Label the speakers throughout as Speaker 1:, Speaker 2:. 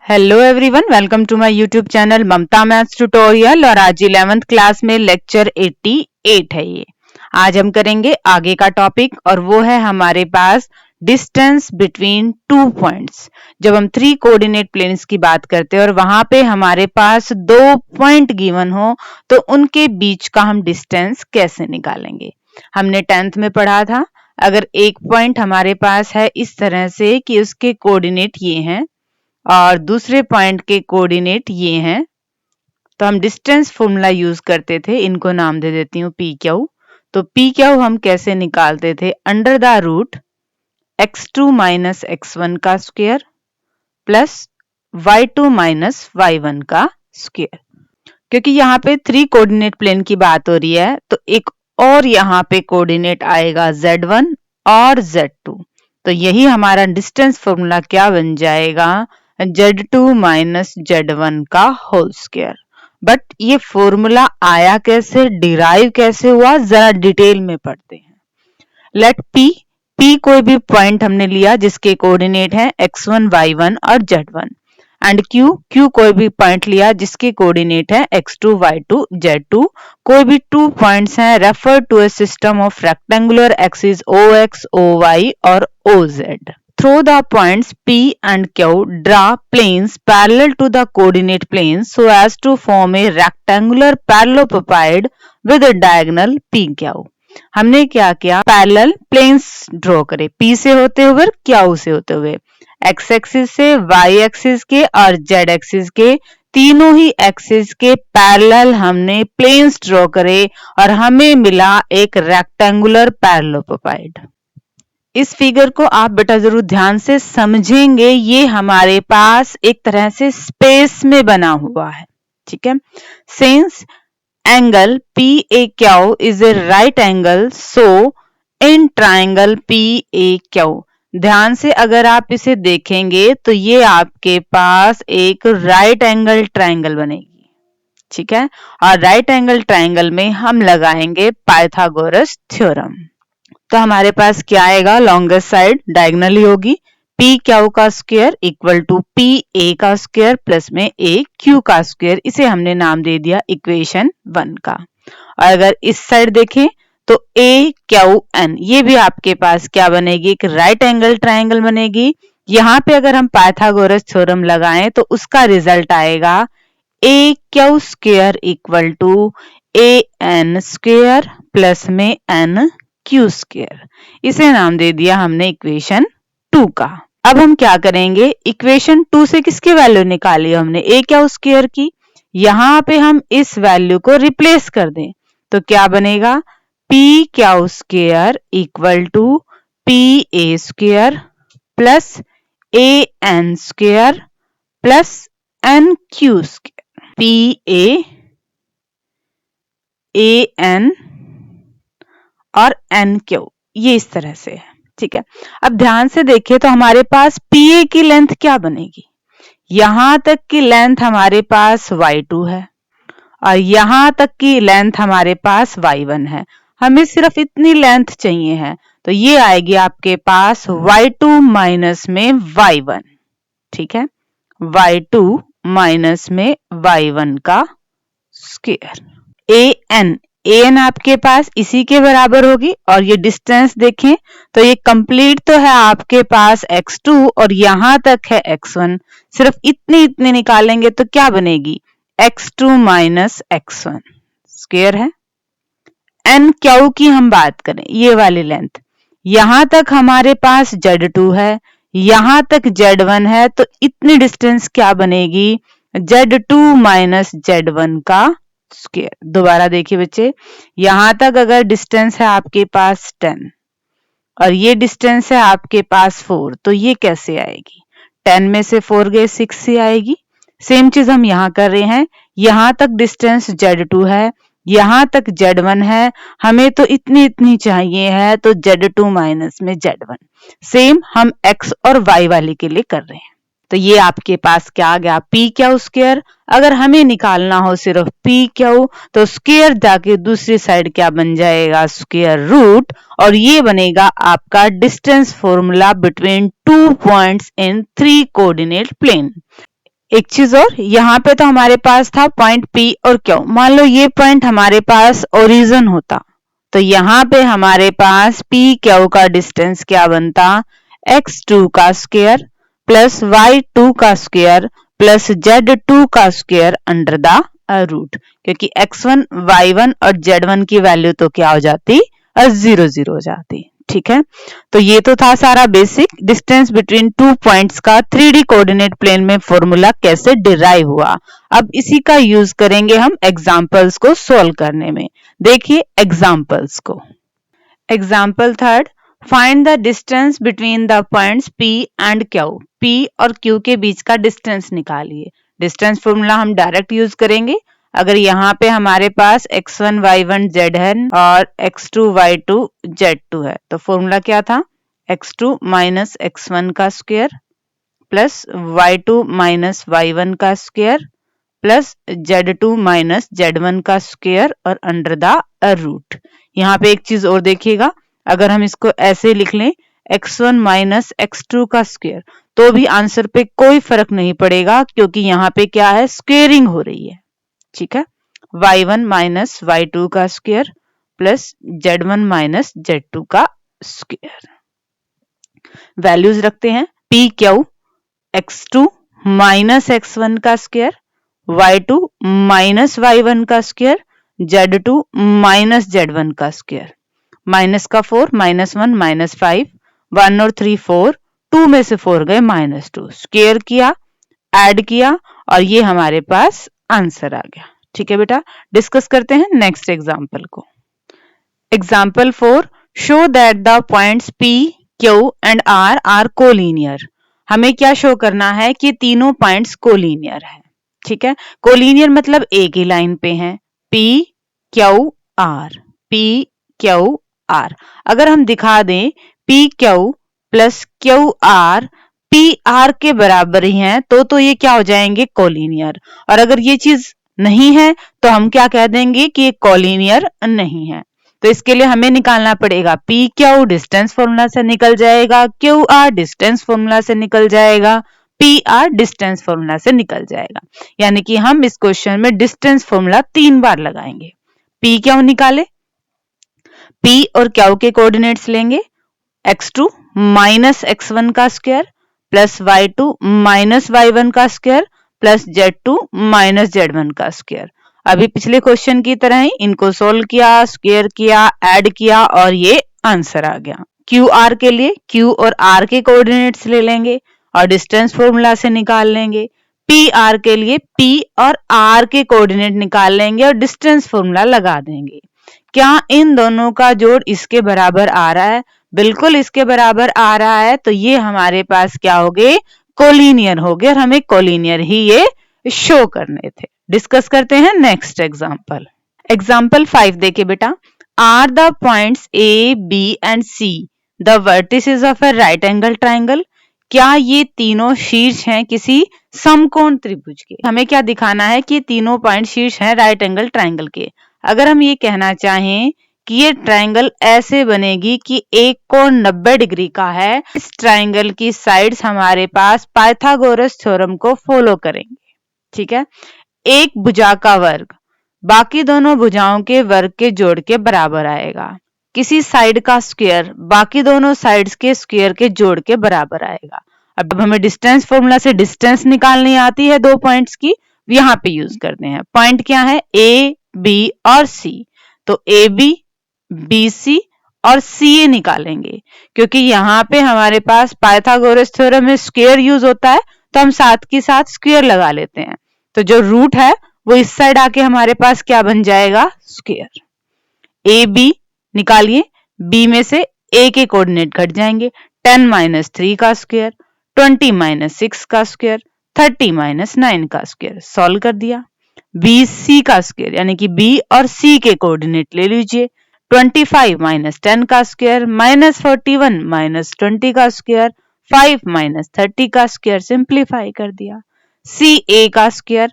Speaker 1: Hello everyone, welcome to my YouTube channel Mamta maths tutorial. और आज 11th class में lecture 88 है ये। आज हम करेंगे आगे का टॉपिक और वो है हमारे पास डिस्टेंस बिटवीन टू पॉइंट्स। जब हम 3 कोऑर्डिनेट प्लेन्स की बात करते हैं और वहां पे हमारे पास 2 पॉइंट गिवन हो तो उनके बीच का हम डिस्टेंस कैसे निकालेंगे। हमने 10th में पढ़ा था, अगर एक पॉइंट हमारे पास है इस तरह से कि उसके कोऑर्डिनेट ये हैं और दूसरे पॉइंट के कोऑर्डिनेट ये हैं, तो हम डिस्टेंस फॉर्मूला यूज करते थे। इनको नाम दे देती हूँ पी क्यू। तो पी क्यू हम कैसे निकालते थे, under the root x2 minus x1 का square plus y2 minus y1 का स्क्वायर। क्योंकि यहाँ पे 3 कोऑर्डिनेट प्लेन की बात हो रही है तो एक और यहाँ पे कोऑर्डिनेट आएगा z1 और z2। तो यही हमारा डिस्टेंस फॉर्मूला क्या बन जाएगा, z2 माइनस z1 का होल स्क्वायर। बट ये फॉर्मूला आया कैसे, डिराइव कैसे हुआ, जरा डिटेल में पढ़ते हैं। लेट p कोई भी पॉइंट हमने लिया जिसके कोऑर्डिनेट हैं x1 y1 और z1, एंड q कोई भी पॉइंट लिया जिसके कोऑर्डिनेट है x2 y2 z2। कोई भी 2 पॉइंट्स हैं, refer to a system of rectangular axis ox oy और oz। Through the points P and Q, draw planes parallel to the coordinate planes so as to form a rectangular parallelepiped with a diagonal PQ। हमने क्या किया, parallel planes draw करे, P से होते हुए Q से होते हुए, x एक्सिस से, y एक्सिस के और z एक्सिस के, तीनों ही एक्सिस के पैरेलल हमने प्लेन्स ड्रॉ करे और हमें मिला एक रेक्टेंगुलर पैरेललोपिपाइड। इस फिगर को आप बेटा जरूर ध्यान से समझेंगे, ये हमारे पास एक तरह से स्पेस में बना हुआ है, ठीक है। Since angle PAQ is a right angle, so in triangle PAQ, ध्यान से अगर आप इसे देखेंगे तो ये आपके पास एक राइट एंगल ट्राइंगल बनेगी, ठीक है। और राइट एंगल ट्राइंगल में हम लगाएंगे पाइथागोरस थ्योरम। तो हमारे पास क्या आएगा, लॉन्गेस्ट साइड डायगोनली होगी, पी क्यू का square equal to P A का स्क्वायर प्लस में ए क्यू का स्क्वायर। इसे हमने नाम दे दिया इक्वेशन 1 का। और अगर इस साइड देखें तो ए क्यू एन, ये भी आपके पास क्या बनेगी, एक राइट एंगल ट्राइंगल बनेगी। यहाँ पे अगर हम पाइथागोरस थ्योरम लगाएं तो उसका रिजल्ट आएगा A Q square equal to A N square plus में एन क्यू स्क्वायर। इसे नाम दे दिया हमने इक्वेशन 2 का। अब हम क्या करेंगे, इक्वेशन 2 से किसकी वैल्यू निकाली हमने, ए क्यू स्क्वायर की। यहाँ पे हम इस वैल्यू को रिप्लेस कर दें तो क्या बनेगा, P Q square equal to P A square plus A N square plus N Q square. P A N और एन क्यू, ये इस तरह से है, ठीक है। अब ध्यान से देखिए तो हमारे पास पीए की लेंथ क्या बनेगी, यहां तक की लेंथ हमारे पास y2 है और यहां तक की लेंथ हमारे पास y1 है। हमें सिर्फ इतनी लेंथ चाहिए है, तो ये आएगी आपके पास y2 माइनस में y1, ठीक है, y2 माइनस में y1 का स्क्वायर। एन आपके पास इसी के बराबर होगी और ये डिस्टेंस देखें तो ये कंप्लीट तो है आपके पास x2 और यहां तक है x1, सिर्फ इतनी निकालेंगे तो क्या बनेगी, x2 माइनस x1 स्क्वायर है। एन क्यू की हम बात करें, ये वाली लेंथ, यहां तक हमारे पास z2 है, यहां तक z1 है, तो इतनी डिस्टेंस क्या बनेगी, z2 माइनस z1 का स्क्वायर। दोबारा देखिए बच्चे, यहां तक अगर डिस्टेंस है आपके पास 10 और ये डिस्टेंस है आपके पास 4, तो ये कैसे आएगी, 10 में से 4 गए 6 से आएगी। सेम चीज हम यहां कर रहे हैं, यहां तक डिस्टेंस z2 है, यहां तक z1 है, हमें तो इतनी चाहिए है, तो z2 माइनस में z1। सेम हम x और y वाले के लिए कर रहे हैं। तो ये आपके पास क्या आ गया, पी क्यू स्क्वायर। अगर हमें निकालना हो सिर्फ पी क्यू तो स्क्वायर जाके दूसरी साइड क्या बन जाएगा, स्क्वायर रूट, और ये बनेगा आपका distance formula between 2 points in 3 coordinate plane. एक चीज और, यहाँ पे तो हमारे पास था पॉइंट P और Q। मान लो ये पॉइंट हमारे पास ओरिजिन होता, तो यहाँ पे हमारे पास P Q का डिस्टेंस क्या बनता, x2 का स्क्वायर प्लस y2 का स्क्वायर प्लस z2 का स्क्वायर अंडर द रूट, क्योंकि x1 y1 और z1 की वैल्यू तो क्या हो जाती, 0 हो जाती। ठीक है, तो ये तो था सारा basic distance between two points का 3D कोऑर्डिनेट प्लेन में फॉर्मूला कैसे डिराइव हुआ। अब इसी का यूज करेंगे हम एग्जांपल्स को सॉल्व करने में। देखिए एग्जांपल्स को। Example third, find the distance between the points P and Q। P और Q के बीच का डिस्टेंस निकालिए। डिस्टेंस फॉर्मूला हम डायरेक्ट यूज करेंगे। अगर यहाँ पे हमारे पास x1 y1 zn और x2 y2 z2 है, तो फॉर्मूला क्या था, x2 माइनस x1 का square plus y2 minus y1 का square plus z2 minus z1 का स्क्वायर और अंडर द रूट। यहाँ पे एक चीज और देखिएगा, अगर हम इसको ऐसे लिख लें x1 माइनस x2 का स्क्वायर, तो भी आंसर पे कोई फर्क नहीं पड़ेगा, क्योंकि यहाँ पे क्या है, स्क्वेयरिंग हो रही है। ठीक है, y1 माइनस y2 का square plus z1 minus z2 का स्क्वायर। वैल्यूज रखते हैं, p q x2 minus x1 का स्क्वायर, y2 माइनस y1 का स्क्वायर, z2 माइनस z1 का स्क्वायर। माइनस का 4, माइनस 1 माइनस 5, 1 और 3 4, 2 में से 4 गए माइनस 2, स्क्वायर किया, ऐड किया और ये हमारे पास आंसर आ गया। ठीक है बेटा, डिस्कस करते हैं नेक्स्ट एग्जांपल को। Example 4, show that the points P, Q and R are collinear. हमें क्या शो करना है कि तीनों पॉइंट्स कोलिनियर है। ठीक है, कोलिनियर मतलब एक ही लाइन पे हैं, P Q R, P Q R। अगर हम दिखा दें P Q plus Q R P R के बराबर ही हैं, तो ये क्या हो जाएंगे, कोलिनियर। और अगर ये चीज नहीं है तो हम क्या कह देंगे कि ये कोलिनियर नहीं है। तो इसके लिए हमें निकालना पड़ेगा P Q डिस्टेंस फॉर्मूला से निकल जाएगा, Q R डिस्टेंस फॉर्मूला से निकल जाएगा, P R डिस्टेंस फॉर्मूला से निकल जाएगा। यानी कि हम इस क्वेश्चन में डिस्टेंस फॉर्मूला 3 बार लगाएंगे। P Q निकाले, P और Q के कोऑर्डिनेट्स लेंगे, x2 माइनस x1 का square plus y2 minus y1 का square plus z2 minus z1 का स्क्वायर। अभी पिछले क्वेश्चन की तरह ही इनको सोल्व किया, स्क्वायर किया, ऐड किया और ये आंसर आ गया। क्यू आर के लिए Q और R के कोऑर्डिनेट्स ले लेंगे और डिस्टेंस फॉर्मूला से निकाल लेंगे। पी आर के लिए P और R के कोऑर्डिनेट निकाल लेंगे और डिस्टेंस फॉर्मूला लगा देंगे। क्या इन दोनों का जोड़ इसके बराबर आ रहा है? बिल्कुल इसके बराबर आ रहा है, तो ये हमारे पास क्या हो गए, कोलिनियर हो गए और हमें कोलिनियर ही ये शो करने थे। डिस्कस करते हैं नेक्स्ट एग्जांपल। एग्जांपल 5 देखिए बेटा, are the points A B and C the vertices of a right angle triangle. क्या ये तीनों शीर्ष हैं किसी समकोण त्रिभुज के? हमें क्या दिखाना है कि तीनों पॉइंट शीर्ष हैं राइट एंगल ट्राइंगल के। अगर हम ये कहना चाहें कि ये ट्राइंगल ऐसे बनेगी कि एक कोण 90 डिग्री का है, इस ट्राइंगल की साइड्स हमारे पास पाइथागोरस थ्योरम को फॉलो करेंगे। ठीक है, एक भुजा का वर्ग बाकी दोनों भुजाओं के वर्ग के जोड़ के बराबर आएगा। किसी साइड का स्क्वायर बाकी दोनों साइड्स के स्क्वायर के जोड़ के बराबर आएगा। अब हमें डिस्टेंस फॉर्मूला से डिस्टेंस निकालनी आती है दो पॉइंट्स की, यहाँ पे यूज करते हैं। पॉइंट क्या है, ए बी और सी, तो ए बी बी सी और सी ए निकालेंगे। क्योंकि यहाँ पे हमारे पास पाइथागोरस थ्योरम में स्क्वायर यूज होता है, तो हम साथ के साथ स्क्वायर लगा लेते हैं। तो जो रूट है वो इस साइड आके हमारे पास क्या बन जाएगा, स्क्वायर। ए बी निकालिए, बी में से ए के कोऑर्डिनेट घट जाएंगे, 10 माइनस 3 का स्क्वायर, 20 माइनस 6 का स्क्वायर, 30 माइनस 9 का स्क्वायर। सॉल्व कर दिया। बी सी का स्क्वायर यानी कि बी और सी के कोऑर्डिनेट ले लीजिए, 25 माइनस 10 का स्क्वायर माइनस 41 माइनस 20 का स्क्वायर, 5 माइनस 30 का स्क्वायर। सिंप्लीफाई कर दिया। सी ए का स्क्वायर,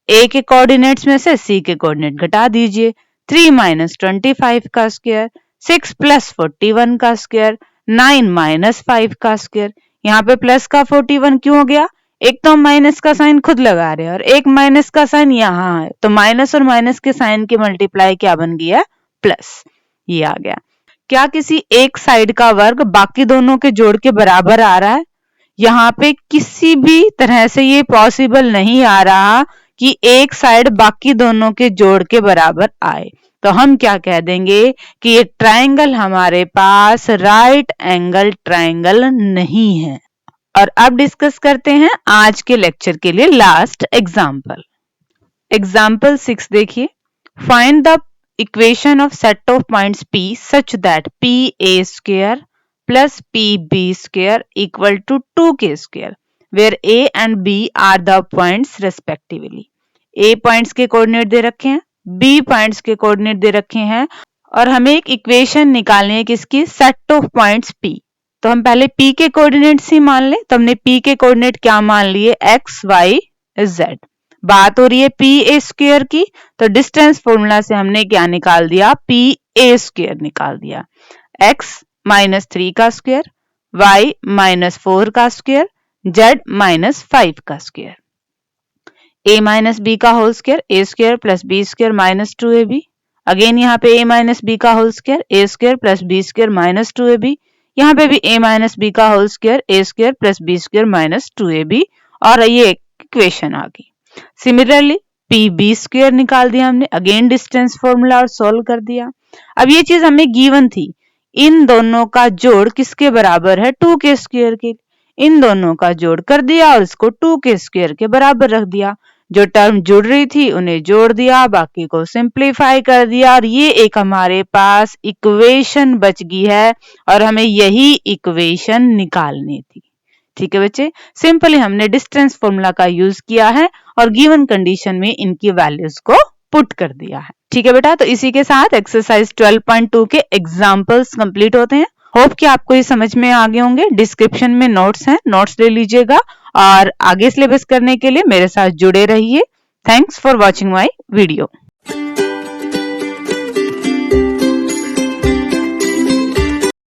Speaker 1: ए के कोऑर्डिनेट्स में से सी के कोऑर्डिनेट घटा दीजिए, 3 माइनस 25 का स्क्वायर, 6 प्लस 41 का स्क्वायर, 9 माइनस 5 का स्क्वायर। यहाँ पे प्लस का 41 क्यों हो गया, एक तो हम माइनस का साइन खुद लगा रहे हैं और एक माइनस का साइन यहाँ है, तो माइनस और माइनस के साइन की मल्टीप्लाई क्या बन गया, प्लस, ये आ गया। क्या किसी एक साइड का वर्ग बाकी दोनों के जोड़ के बराबर आ रहा है? यहाँ पे किसी भी तरह से ये पॉसिबल नहीं आ रहा कि एक साइड बाकी दोनों के जोड़ के बराबर आए, तो हम क्या कह देंगे कि ये ट्रायंगल हमारे पास राइट एंगल ट्रायंगल नहीं है। और अब डिस्कस करते हैं आज के लेक्चर के लिए लास्ट एग्जाम्पल। एग्जाम्पल 6 देखिए, find the equation of set of points P such that PA square plus PB square equal to 2K square where A and B are the points respectively। A points के coordinate दे रखे हैं, B points के coordinate दे रखे हैं और हमें एक equation निकालनी है किसकी, सेट ऑफ पॉइंट्स P। तो हम पहले P के कोऑर्डिनेट्स ही मान ले, तो हमने P के कोऑर्डिनेट क्या मान लिए, x y z। बात हो रही है पी ए स्क्वायर की, तो डिस्टेंस फॉर्मूला से हमने क्या निकाल दिया, पी ए स्क्वायर निकाल दिया। x -3 का स्क्वायर, y -4 का स्क्वायर, z -5 का स्क्वायर, a -b का whole square, a square plus b square -2ab। Again यहाँ पे a -b का whole square, a square plus b square -2ab। यहाँ पे भी a -b का whole square, a square plus b square -2ab, और ये इक्वेशन आ गई। सिमिलरली पी स्क्वायर निकाल दिया हमने, अगेन डिस्टेंस फॉर्मूला और सोल्व कर दिया। अब ये चीज हमें गिवन थी, इन दोनों का जोड़ किसके बराबर है, 2k स्क्वायर के। इन दोनों का जोड़ कर दिया और इसको 2k स्क्वायर के बराबर रख दिया। जो टर्म जुड़ रही थी उन्हें जोड़ दिया, बाकी को सिंप्लीफाई कर दिया, और ये एक हमारे पास इक्वेशन बच गई है और हमें यही इक्वेशन निकालनी थी। ठीक है बच्चे, सिंपली हमने डिस्टेंस फॉर्मूला का यूज किया है और गिवन कंडीशन में इनकी वैल्यूज को पुट कर दिया है। ठीक है बेटा, तो इसी के साथ एक्सरसाइज 12.2 के एग्जाम्पल्स कंप्लीट होते हैं। होप कि आपको ये समझ में आ गए होंगे। डिस्क्रिप्शन में नोट्स हैं, नोट्स ले लीजिएगा और आगे सिलेबस करने के लिए मेरे साथ जुड़े रहिए। Thanks for watching my video.